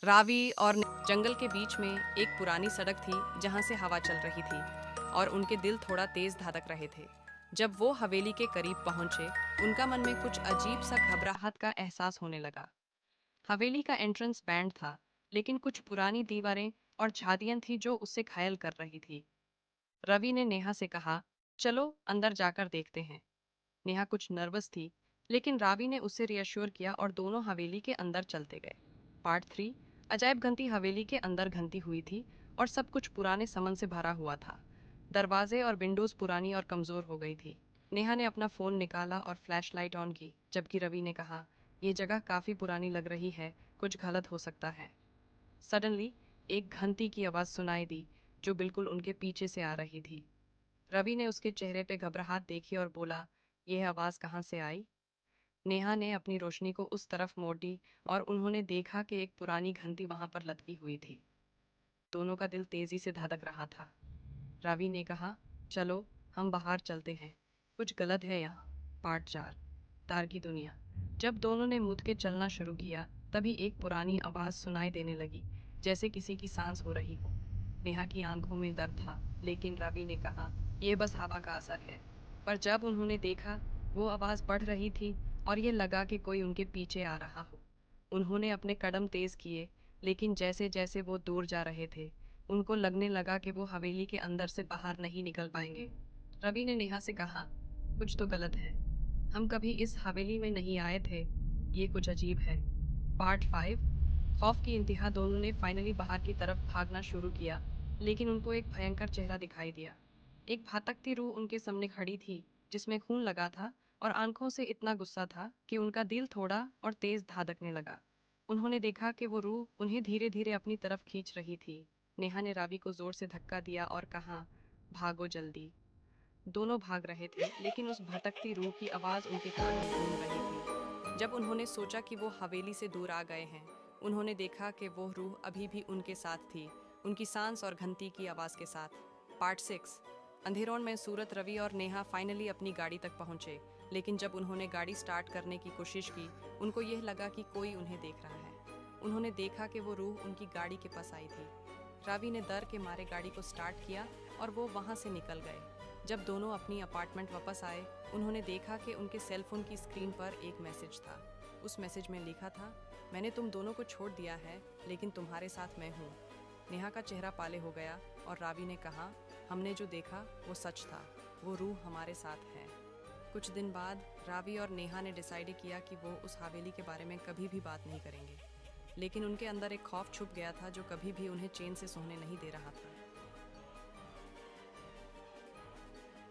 रावी और जंगल के बीच में एक पुरानी सड़क थी जहां से हवा चल रही थी और उनके दिल थोड़ा तेज धड़क रहे थे। जब वो हवेली के करीब पहुंचे, उनका मन में कुछ अजीब सा घबराहट का एहसास होने लगा। हवेली का एंट्रेंस बैंड था, लेकिन कुछ पुरानी दीवारें और झाड़ियां थी जो उसे घायल कर रही थी। रवि ने नेहा से कहा, चलो अंदर जाकर देखते हैं। नेहा कुछ नर्वस थी, लेकिन रावी ने उसे रियश्योर किया और दोनों हवेली के अंदर चलते गए। पार्ट 3। अजायब घंटी हवेली के अंदर घंटी हुई थी और सब कुछ पुराने समन से भरा हुआ था। दरवाजे और विंडोज पुरानी और कमजोर हो गई थी। नेहा ने अपना फोन निकाला और फ्लैशलाइट ऑन की, जबकि रवि ने कहा, यह जगह काफी पुरानी लग रही है, कुछ गलत हो सकता है। सडनली एक घंटी की आवाज सुनाई दी, जो बिल्कुल उनके पीछे से आ रही थी। रवि ने उसके चेहरे पे घबराहट देखी और बोला, यह आवाज कहाँ से आई? नेहा ने अपनी रोशनी को उस तरफ मोड़ दी और उन्होंने देखा कि एक पुरानी घंटी वहां पर लटकी हुई थी। दोनों का दिल तेजी से धड़क रहा था। रवि ने कहा, चलो हम बाहर चलते हैं, कुछ गलत है यहाँ। पार्ट 4। तार की दुनिया। जब दोनों ने मुड़ के चलना शुरू किया, तभी एक पुरानी आवाज सुनाई देने लगी, जैसे किसी की सांस हो रही हो। नेहा की आंखों में दर्द था, लेकिन रवि ने कहा, यह बस हवा का असर है। पर जब उन्होंने देखा, वो आवाज बढ़ रही थी और ये लगा कि कोई उनके पीछे आ रहा हो। उन्होंने अपने कदम तेज किए, लेकिन जैसे जैसे वो दूर जा रहे थे, उनको लगने लगा कि वो हवेली के अंदर से बाहर नहीं निकल पाएंगे। रवि ने नेहा से कहा, कुछ तो गलत है, हम कभी इस हवेली में नहीं आए थे, ये कुछ अजीब है। पार्ट 5। खौफ की इंतहा। दोनों ने फाइनली बाहर की तरफ भागना शुरू किया, लेकिन उनको एक भयंकर चेहरा दिखाई दिया। एक भटकती रूह उनके सामने खड़ी थी, जिसमें खून लगा था और आंखों से इतना गुस्सा था कि उनका दिल थोड़ा और तेज धड़कने लगा। उन्होंने देखा कि वो रूह उन्हें धीरे धीरे अपनी तरफ खींच रही थी। नेहा ने रावी को जोर से धक्का दिया और कहा, भागो जल्दी। दोनों भाग रहे थे, लेकिन उस भटकती रूह की आवाज़ उनके कान में गूंज रही थी। जब उन्होंने सोचा कि वो हवेली से दूर आ गए हैं, उन्होंने देखा कि वो रूह अभी भी उनके साथ थी, उनकी सांस और घंटी की आवाज़ के साथ। पार्ट 6। अंधेरों में सूरत। रवि और नेहा फाइनली अपनी गाड़ी तक पहुंचे, लेकिन जब उन्होंने गाड़ी स्टार्ट करने की कोशिश की, उनको यह लगा कि कोई उन्हें देख रहा है। उन्होंने देखा कि वो रूह उनकी गाड़ी के पास आई थी। रवि ने डर के मारे गाड़ी को स्टार्ट किया और वो वहां से निकल गए। जब दोनों अपनी अपार्टमेंट वापस आए, उन्होंने देखा कि उनके सेलफोन की स्क्रीन पर एक मैसेज था। उस मैसेज में लिखा था, मैंने तुम दोनों को छोड़ दिया है, लेकिन तुम्हारे साथ मैं हूँ। नेहा का चेहरा पाले हो गया और रावी ने कहा, हमने जो देखा वो सच था, वो रूह हमारे साथ है। कुछ दिन बाद रावी और नेहा ने डिसाइड किया कि वो उस हवेली के बारे में कभी भी बात नहीं करेंगे, लेकिन उनके अंदर एक खौफ छुप गया था जो कभी भी उन्हें चैन से सोने नहीं दे रहा था।